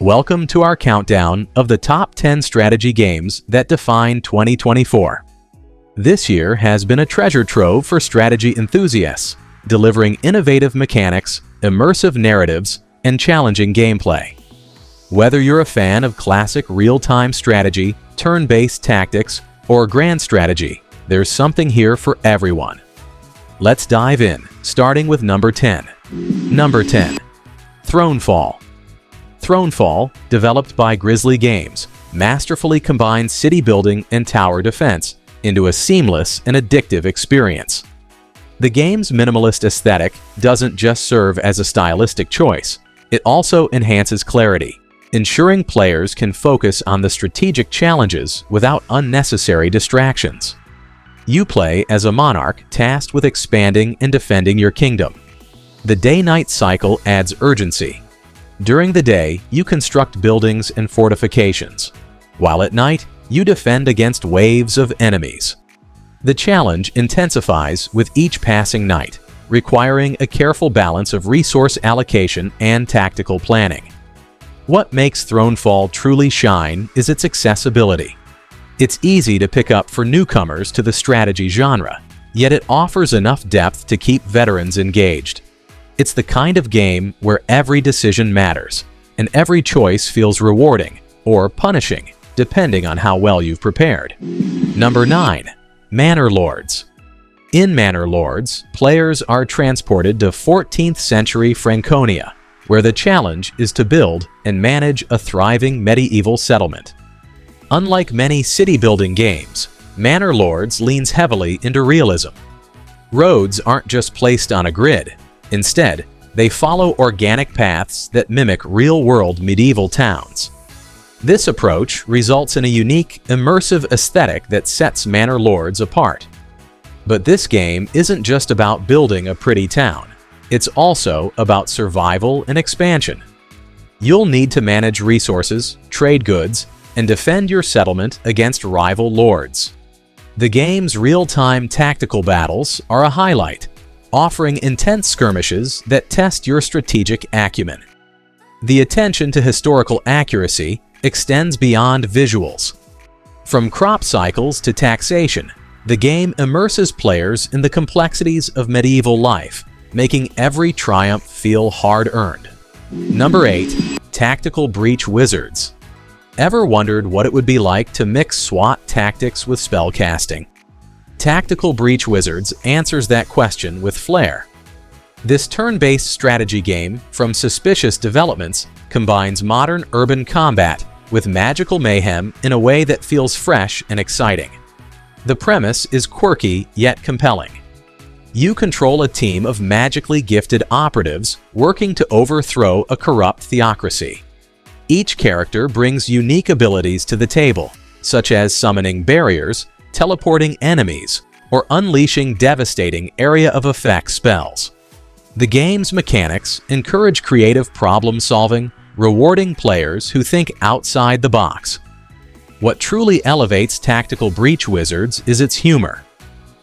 Welcome to our countdown of the top 10 strategy games that define 2024. This year has been a treasure trove for strategy enthusiasts, delivering innovative mechanics, immersive narratives, and challenging gameplay. Whether you're a fan of classic real-time strategy, turn-based tactics, or grand strategy, there's something here for everyone. Let's dive in, starting with number 10. Number 10. Thronefall. Thronefall, developed by Grizzly Games, masterfully combines city building and tower defense into a seamless and addictive experience. The game's minimalist aesthetic doesn't just serve as a stylistic choice, it also enhances clarity, ensuring players can focus on the strategic challenges without unnecessary distractions. You play as a monarch tasked with expanding and defending your kingdom. The day-night cycle adds urgency. During the day, you construct buildings and fortifications, while at night, you defend against waves of enemies. The challenge intensifies with each passing night, requiring a careful balance of resource allocation and tactical planning. What makes Thronefall truly shine is its accessibility. It's easy to pick up for newcomers to the strategy genre, yet it offers enough depth to keep veterans engaged. It's the kind of game where every decision matters, and every choice feels rewarding or punishing, depending on how well you've prepared. Number 9. Manor Lords. In Manor Lords, players are transported to 14th century Franconia, where the challenge is to build and manage a thriving medieval settlement. Unlike many city-building games, Manor Lords leans heavily into realism. Roads aren't just placed on a grid. Instead, they follow organic paths that mimic real-world medieval towns. This approach results in a unique, immersive aesthetic that sets Manor Lords apart. But this game isn't just about building a pretty town. It's also about survival and expansion. You'll need to manage resources, trade goods, and defend your settlement against rival lords. The game's real-time tactical battles are a highlight, offering intense skirmishes that test your strategic acumen. The attention to historical accuracy extends beyond visuals. From crop cycles to taxation, the game immerses players in the complexities of medieval life, making every triumph feel hard-earned. Number 8. Tactical Breach Wizards. Ever wondered what it would be like to mix SWAT tactics with spellcasting? Tactical Breach Wizards answers that question with flair. This turn-based strategy game from Suspicious Developments combines modern urban combat with magical mayhem in a way that feels fresh and exciting. The premise is quirky yet compelling. You control a team of magically gifted operatives working to overthrow a corrupt theocracy. Each character brings unique abilities to the table, such as summoning barriers, teleporting enemies, or unleashing devastating area of effect spells. The game's mechanics encourage creative problem-solving, rewarding players who think outside the box. What truly elevates Tactical Breach Wizards is its humor.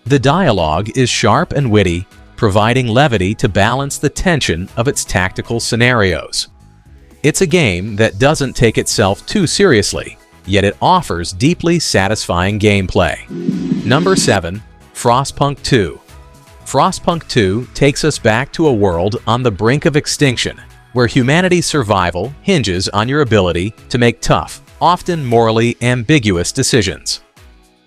The dialogue is sharp and witty, providing levity to balance the tension of its tactical scenarios. It's a game that doesn't take itself too seriously, yet it offers deeply satisfying gameplay. Number 7. Frostpunk 2. Frostpunk 2 takes us back to a world on the brink of extinction, where humanity's survival hinges on your ability to make tough, often morally ambiguous decisions.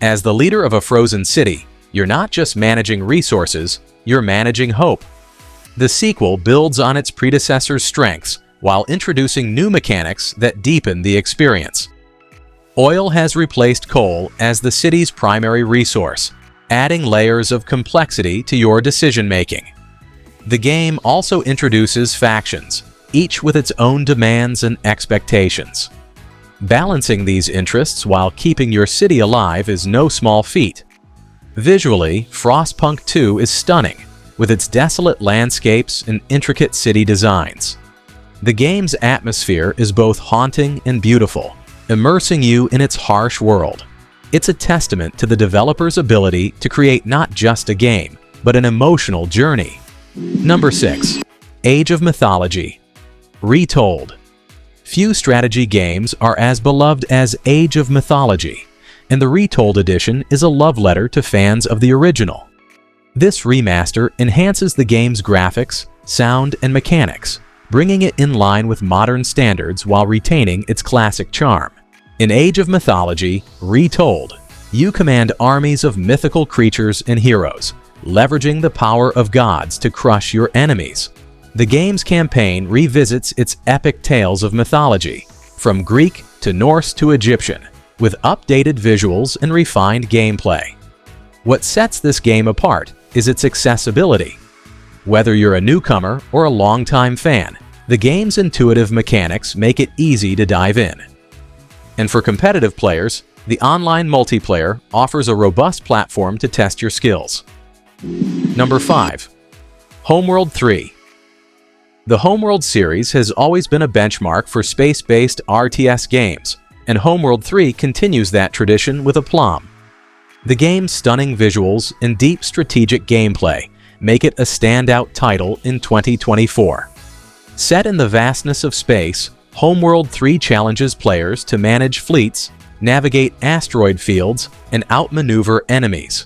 As the leader of a frozen city, you're not just managing resources, you're managing hope. The sequel builds on its predecessor's strengths while introducing new mechanics that deepen the experience. Oil has replaced coal as the city's primary resource, adding layers of complexity to your decision-making. The game also introduces factions, each with its own demands and expectations. Balancing these interests while keeping your city alive is no small feat. Visually, Frostpunk 2 is stunning, with its desolate landscapes and intricate city designs. The game's atmosphere is both haunting and beautiful, immersing you in its harsh world. It's a testament to the developer's ability to create not just a game, but an emotional journey. Number 6. Age of Mythology. Retold. Few strategy games are as beloved as Age of Mythology, and the Retold edition is a love letter to fans of the original. This remaster enhances the game's graphics, sound, and mechanics, bringing it in line with modern standards while retaining its classic charm. In Age of Mythology Retold, you command armies of mythical creatures and heroes, leveraging the power of gods to crush your enemies. The game's campaign revisits its epic tales of mythology, from Greek to Norse to Egyptian, with updated visuals and refined gameplay. What sets this game apart is its accessibility. Whether you're a newcomer or a longtime fan, the game's intuitive mechanics make it easy to dive in. And for competitive players, the online multiplayer offers a robust platform to test your skills. Number 5. Homeworld 3. The Homeworld series has always been a benchmark for space-based RTS games, and Homeworld 3 continues that tradition with aplomb. The game's stunning visuals and deep strategic gameplay make it a standout title in 2024. Set in the vastness of space, Homeworld 3 challenges players to manage fleets, navigate asteroid fields, and outmaneuver enemies.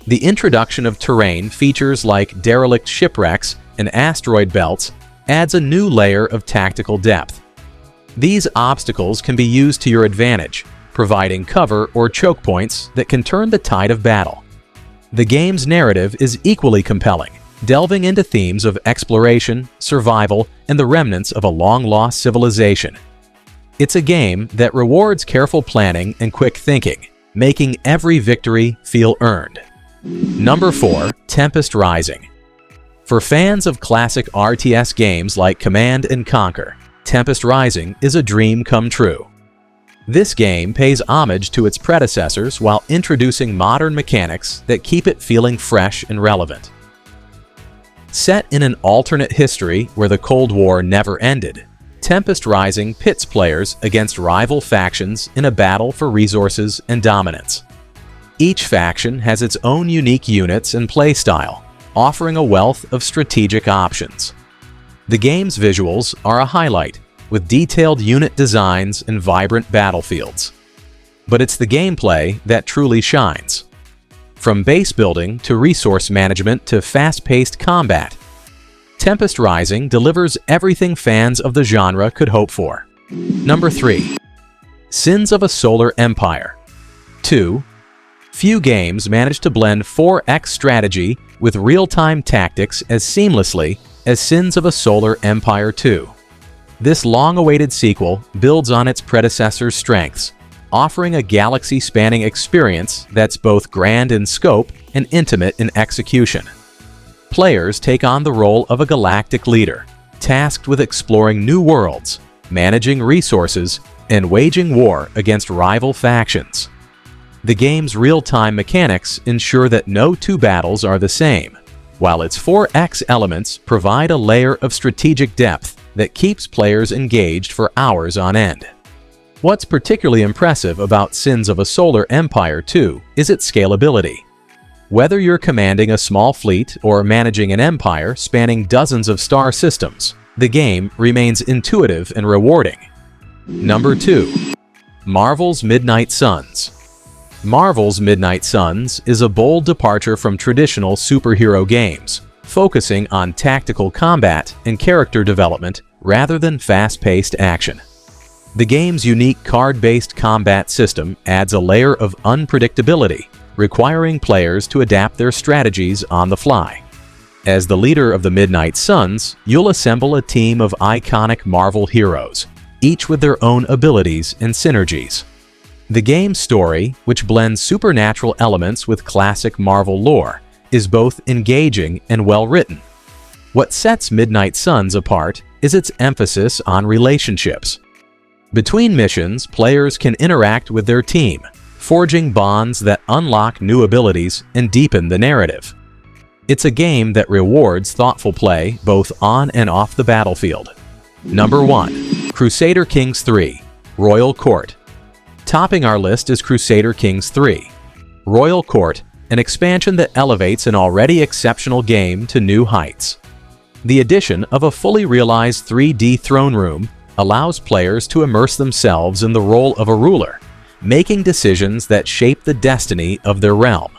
The introduction of terrain features like derelict shipwrecks and asteroid belts adds a new layer of tactical depth. These obstacles can be used to your advantage, providing cover or choke points that can turn the tide of battle. The game's narrative is equally compelling, delving into themes of exploration, survival, and the remnants of a long-lost civilization. It's a game that rewards careful planning and quick thinking, making every victory feel earned. Number 4. Tempest Rising. For fans of classic RTS games like Command & Conquer, Tempest Rising is a dream come true. This game pays homage to its predecessors while introducing modern mechanics that keep it feeling fresh and relevant. Set in an alternate history where the Cold War never ended, Tempest Rising pits players against rival factions in a battle for resources and dominance. Each faction has its own unique units and playstyle, offering a wealth of strategic options. The game's visuals are a highlight, with detailed unit designs and vibrant battlefields. But it's the gameplay that truly shines. From base building to resource management to fast-paced combat, Tempest Rising delivers everything fans of the genre could hope for. Number 3. Sins of a Solar Empire 2. Few games manage to blend 4X strategy with real-time tactics as seamlessly as Sins of a Solar Empire 2. This long-awaited sequel builds on its predecessor's strengths, offering a galaxy-spanning experience that's both grand in scope and intimate in execution. Players take on the role of a galactic leader, tasked with exploring new worlds, managing resources, and waging war against rival factions. The game's real-time mechanics ensure that no two battles are the same, while its 4X elements provide a layer of strategic depth that keeps players engaged for hours on end. What's particularly impressive about Sins of a Solar Empire 2 is its scalability. Whether you're commanding a small fleet or managing an empire spanning dozens of star systems, the game remains intuitive and rewarding. Number 2. Marvel's Midnight Suns. Marvel's Midnight Suns is a bold departure from traditional superhero games, focusing on tactical combat and character development rather than fast-paced action. The game's unique card-based combat system adds a layer of unpredictability, requiring players to adapt their strategies on the fly. As the leader of the Midnight Suns, you'll assemble a team of iconic Marvel heroes, each with their own abilities and synergies. The game's story, which blends supernatural elements with classic Marvel lore, is both engaging and well-written. What sets Midnight Suns apart is its emphasis on relationships. Between missions, players can interact with their team, forging bonds that unlock new abilities and deepen the narrative. It's a game that rewards thoughtful play both on and off the battlefield. Number 1. Crusader Kings 3: Royal Court. Topping our list is Crusader Kings 3: Royal Court, an expansion that elevates an already exceptional game to new heights. The addition of a fully realized 3D throne room, allows players to immerse themselves in the role of a ruler, making decisions that shape the destiny of their realm.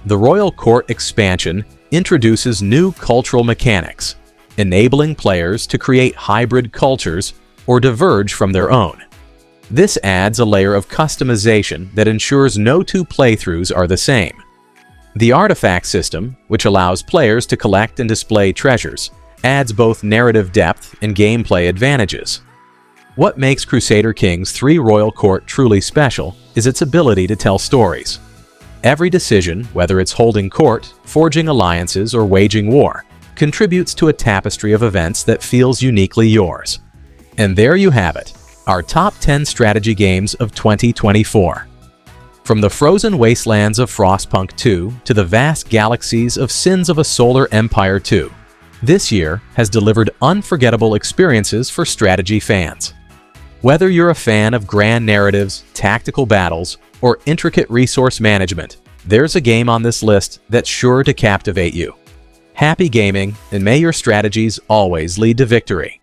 The Royal Court expansion introduces new cultural mechanics, enabling players to create hybrid cultures or diverge from their own. This adds a layer of customization that ensures no two playthroughs are the same. The artifact system, which allows players to collect and display treasures, adds both narrative depth and gameplay advantages. What makes Crusader Kings 3 Royal Court truly special is its ability to tell stories. Every decision, whether it's holding court, forging alliances, or waging war, contributes to a tapestry of events that feels uniquely yours. And there you have it, our top 10 strategy games of 2024. From the frozen wastelands of Frostpunk 2 to the vast galaxies of Sins of a Solar Empire 2, this year has delivered unforgettable experiences for strategy fans. Whether you're a fan of grand narratives, tactical battles, or intricate resource management, there's a game on this list that's sure to captivate you. Happy gaming, and may your strategies always lead to victory.